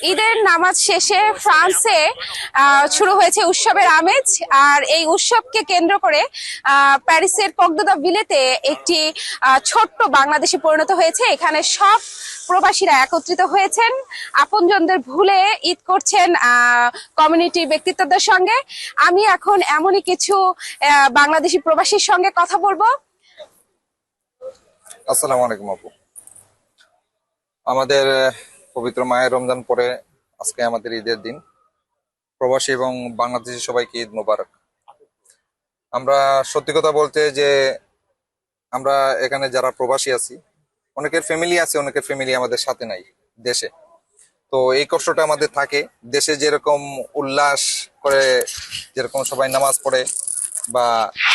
ঈদের নামাজ শেষে ফ্রান্সে শুরু হয়েছে উৎসবের আমেজ। আর এই উৎসবকে কেন্দ্র করে প্যারিসের পগদা ভিলেতে একটি ছোট্ট বাংলাদেশে পরিণত হয়েছে। এখানে সব প্রবাসীরা একত্রিত হয়েছেন, আপনজনদের ভুলে ঈদ করছেন কমিউনিটি ব্যক্তিত্বদের সঙ্গে। আমি এখন এমনই কিছু বাংলাদেশি প্রবাসীর সঙ্গে কথা বলবো। আসসালামু আলাইকুম আপু। আমাদের পবিত্র মাহে রমজান পরে আজকে আমাদের ঈদের দিন। প্রবাসী এবং বাংলাদেশি সবাইকে ঈদ মোবারক। আমরা সত্যি কথা বলতে যে আমরা এখানে যারা প্রবাসী আছি, অনেকের ফ্যামিলি আছে, অনেকের ফ্যামিলি আমাদের সাথে নাই দেশে। তো এই কষ্টটা আমাদের থাকে। দেশে যেরকম উল্লাস করে, যেরকম সবাই নামাজ পড়ে বা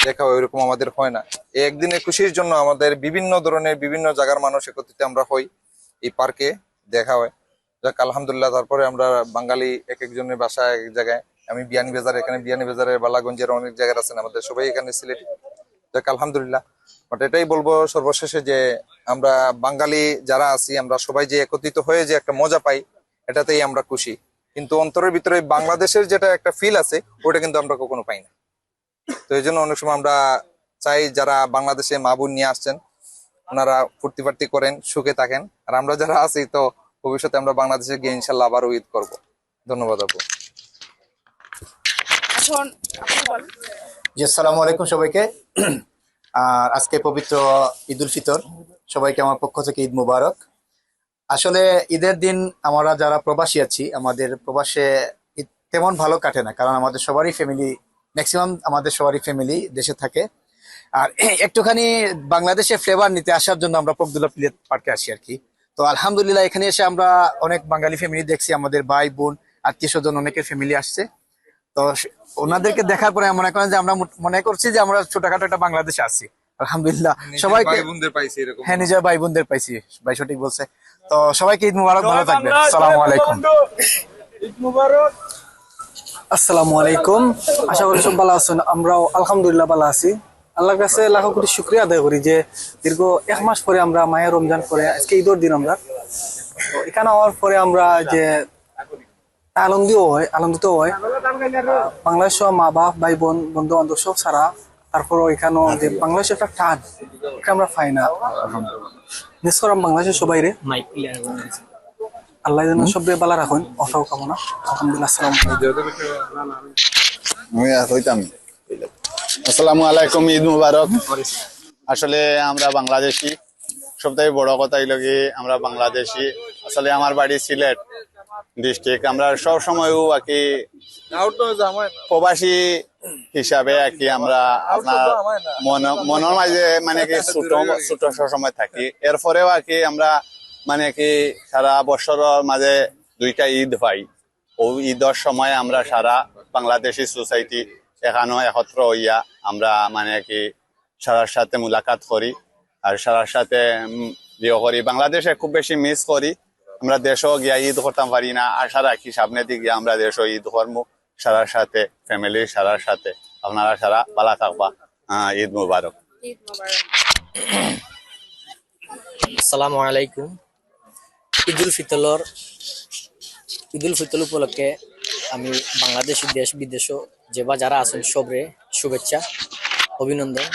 দেখা হয়, ওইরকম আমাদের হয় না। এই একদিনের খুশির জন্য আমাদের বিভিন্ন ধরনের বিভিন্ন জায়গার মানুষ একত্রিত আমরা হই, এই পার্কে দেখা হয়। যাক আলহামদুলিল্লাহ। তারপরে আমরা বাঙালি এক একজনের বাসা এক এক জায়গায়। আমি বিয়ানীবাজার, এখানে বিয়ানীবাজারের বালাগঞ্জের অনেক জায়গায় আছেন আমাদের, সবাই এখানে সিলেটি। যাক আলহামদুলিল্লাহ। বাট এটাই বলবো সর্বশেষে যে আমরা বাঙালি যারা আছি, আমরা সবাই যে একত্রিত হয়ে যে একটা মজা পাই, এটাতেই আমরা খুশি। কিন্তু অন্তরের ভিতরে বাংলাদেশের যেটা একটা ফিল আছে, ওটা কিন্তু আমরা কখনো পাই না। তো এই জন্য অনেক সময় আমরা চাই যারা বাংলাদেশে মা বোন নিয়ে আসছেন, ওনারা ফুর্তি ফার্তি করেন, সুখে থাকেন। আর আমরা যারা আছি, তো ভবিষ্যতে আমরা বাংলাদেশে গিয়ে ইনশাল্লাহ আবারও ঈদ করবো। ধন্যবাদ আপু। এখন আপনি বলেন। জি, আসসালামু আলাইকুম সবাইকে। আর আজকে পবিত্র ঈদ উল ফিতর, সবাইকে আমার পক্ষ থেকে ঈদ মুবারক। আসলে ঈদের দিন আমরা যারা প্রবাসী আছি, আমাদের প্রবাসে ঈদ তেমন ভালো কাটে না, কারণ আমাদের সবারই ফ্যামিলি, ম্যাক্সিমাম আমাদের সবারই ফ্যামিলি দেশে থাকে। আর একটুখানি বাংলাদেশে ফ্লেভার নিতে আসার জন্য আমরা পগদুলা প্লেট পার্কে আসি আর কি। তো আলহামদুলিল্লাহ, এখানে এসে আমরা অনেক বাঙালি ফ্যামিলি দেখছি, আমাদের ভাই বোন আত্মীয় স্বজন অনেকের ফ্যামিলি আসছে। তো ওনাদেরকে দেখার পরে মনে করেন যে আমরা মনে করছি যে আমরা ছোটখাটো একটা বাংলাদেশে আছি। আলহামদুলিল্লাহ সবাইকে, হ্যাঁ, নিজের ভাই বোনদের পাইছি, ভাই সঠিক বলছে। তো সবাইকে ঈদ মুবারক, ভালো থাকবেন। আসসালামু আলাইকুম। ঈদ মুবারক। আসসালামু আলাইকুম। আশা করি সব ভালো আছেন। আমরাও আলহামদুলিল্লাহ ভালো আছি। আল্লাহর কাছে লাখো কোটি শুকরিয়া আদায় করি যে দীর্ঘ 1 মাস পরে আমরা মাহে রমজান পরে আজকে ঈদের দিন আমরা তো এখানে হওয়ার পরে আমরা যে আনন্দিত হয় বাংলাদেশ মা বাপ ভাই বোন বন্ধু বান্ধব সব ছাড়া। তারপর এখানেও যে বাংলাদেশের একটা টান, এটা আমরা পাই না। মিস করাম বাংলাদেশের সবাই রে। আল্লাহ যেন সবরে বালা রাখুন, অসাও কামনা। আলহামদুলিল্লাহ। আসসালামু আলাইকুম, ঈদ মুবারক। আসলে আমরা বাংলাদেশি, সবথেকে বড় কথা হইল কি আমরা বাংলাদেশি। আসলে আমার বাড়ি সিলেট ডিস্ট্রিক্ট। আমরা সব সময় আর কি প্রবাসী হিসাবে আর কি আমরা আপনার মনের মাঝে মানে কি ছোট সময় থাকি। এরপরেও আর কি আমরা মানে কি সারা বছরের মাঝে 2টা ঈদ পাই। ও ঈদের সময় আমরা সারা বাংলাদেশি সোসাইটি এখানেও একত্র হইয়া আমরা মানে কি সারার সাথে মুলাকাত করি আর সারার সাথে বিয়ে করি। বাংলাদেশে খুব বেশি মিস করি। আমরা দেশও গিয়া ঈদ করতাম পারি না, আশা রাখি সামনের দিকে আমরা দেশও ঈদ করবো সারার সাথে, ফ্যামিলি সারার সাথে। আপনারা সারা ভালো থাকবা। ঈদ মুবারক। আসসালামু আলাইকুম। ঈদ উল ফিতর উপলক্ষে আমি বাংলাদেশি দেশ বিদেশ যে বা যারা আছেন সবরে শুভেচ্ছা অভিনন্দন।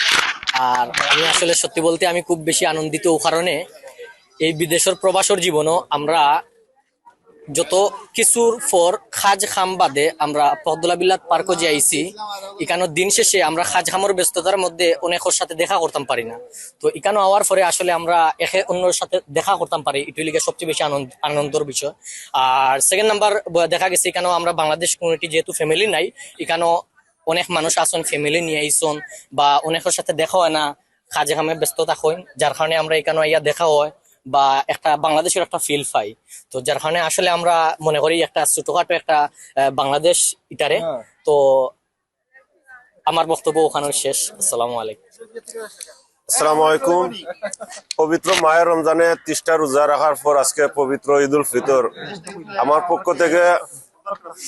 আর আমি আসলে সত্যি বলতে আমি খুব বেশি আনন্দিত ও কারণে এই বিদেশের প্রবাসর জীবনও আমরা যত কিছুর পর খাজ খাম বাদে আমরা পগদুলা বিলাত পার্কও যে আইছি, এখানে দিন শেষে আমরা খাজ খামর ব্যস্ততার মধ্যে অনেকের সাথে দেখা করতাম পারি না। তো এখানে হওয়ার পরে আসলে আমরা একে অন্যর সাথে দেখা করতাম পারি, এটি লিগে সবচেয়ে বেশি আনন্দের বিষয়। আর সেকেন্ড নাম্বার দেখা গেছে এখানেও আমরা বাংলাদেশ কমিউনিটি যেহেতু ফ্যামিলি নাই, এখানেও অনেক মানুষ আসন ফ্যামিলি নিয়ে আইসন বা অনেকের সাথে দেখা হয় না, কাজে কামে ব্যস্ততা হয়, যার কারণে আমরা এখানে ইয়া দেখা হয় বা একটা বাংলাদেশের একটা ফিল পাই। তো যার কারণে আসলে আমরা মনে করি একটা ছোটখাটো একটা বাংলাদেশ ইটারে। তো আমার বক্তব্য ওখানে শেষ। আসসালামু আলাইকুম। আসসালামু আলাইকুম। পবিত্র মাহে রমজানে 30টা রোজা রাখার পর আজকে পবিত্র ঈদ উল ফিতর। আমার পক্ষ থেকে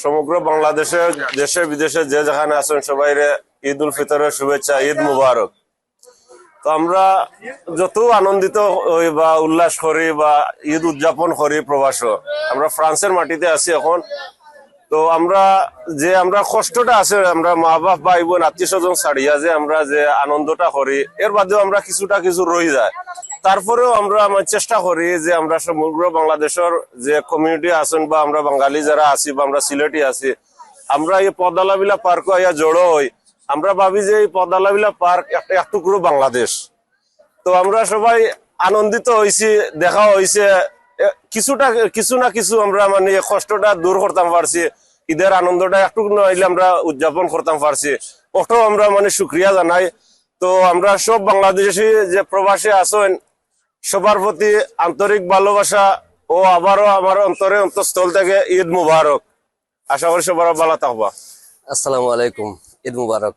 সমগ্র বাংলাদেশে দেশে বিদেশে যে যেখানে আছেন সবাইরে ঈদ উল ফিতরের শুভেচ্ছা, ঈদ মুবারক। তো আমরা যত আনন্দিত হই বা উল্লাস করি বা ঈদ উদযাপন করি প্রবাস, আমরা ফ্রান্সের মাটিতে আছি এখন। তো আমরা কষ্টটা আছে, আমরা মা বাপ ভাই বোন আত্মীয় স্বজন ছাড়িয়া যে আমরা যে আনন্দটা করি, এর বাদেও আমরা কিছু রয়ে যায়। তারপরেও আমরা চেষ্টা করি যে আমরা সমগ্র বাংলাদেশের যে কমিউনিটি আছেন বা আমরা বাঙালি যারা আছি বা আমরা সিলেটি আছি, আমরা এই পদালাবিলা পার্ক আইয়া জড়ো হই। আমরা ভাবি যে এই পদালাবিলা পার্ক এক টুকরো বাংলাদেশ। তো আমরা সবাই আনন্দিত হয়েছি, দেখা হয়েছে কিছু না কিছু আমরা মানে কষ্টটা দূর করতাম পারছি, ঈদের আনন্দটা একটু নইলে আমরা উদযাপন করতাম পারছি, ওটাও আমরা মানে শুক্রিয়া জানাই। তো আমরা সব বাংলাদেশি যে প্রবাসী আছেন সবার প্রতি আন্তরিক ভালোবাসা ও আবারও আমার অন্তঃস্থল থেকে ঈদ মুবারক। আশা করি সবার ভালো থাকবা। আসসালামু আলাইকুম, ঈদ মুবারক।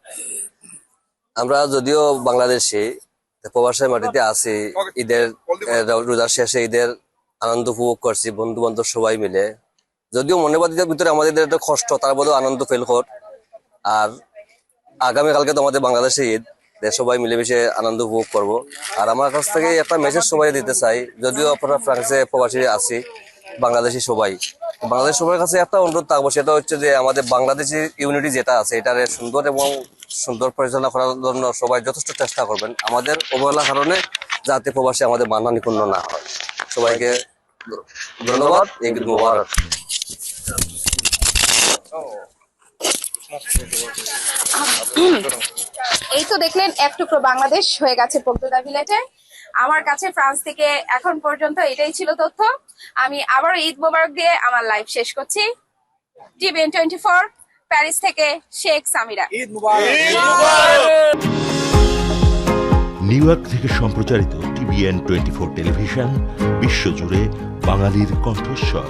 আমরা যদিও বাংলাদেশে প্রবাসের মাটিতে আছি, ঈদের রোজার শেষে ঈদের আনন্দ উপভোগ করছি বন্ধু বান্ধব সবাই মিলে। যদিও মনের ভিতরে আমাদের একটা কষ্ট, তার মধ্যেও আনন্দ ফিল কর। আর আগামীকালকে তো আমাদের বাংলাদেশে ঈদ, সবাই মিলেমিশে আনন্দ উপভোগ করব। আর আমার কাছ থেকে একটা মেসেজ সবাই দিতে চাই, যদিও আপনারা ফ্রান্সে প্রবাসী আছি, বাংলাদেশি সবাই সবার কাছে একটা অনুরোধ থাকবো, সেটা হচ্ছে যে আমাদের বাংলাদেশি ইউনিটি যেটা আছে এটারে সুন্দর এবং সুন্দর পরিচালনা করার জন্য সবাই যথেষ্ট চেষ্টা করবেন। আমাদের অবহেলার কারণে যাতে প্রবাসী আমাদের মানানিপূর্ণ না হয়। সবাইকে ধন্যবাদ, ঈদ মুবারক। এই তো দেখলেন এক টুকরো বাংলাদেশ হয়ে গেছে পগদুদা বিলেটে। আমার কাছে ফ্রান্স থেকে এখন পর্যন্ত এটাই ছিল তথ্য। আমি আবারও ঈদ মোবারক দিয়ে আমার লাইভ শেষ করছি। টিভিএন 24 প্যারিস থেকে শেখ সামিরা। নিউ ইয়র্ক থেকে সম্প্রচারিত টিভিএন 24 টেলিভিশন বিশ্বজুড়ে বাঙালির কণ্ঠস্বর।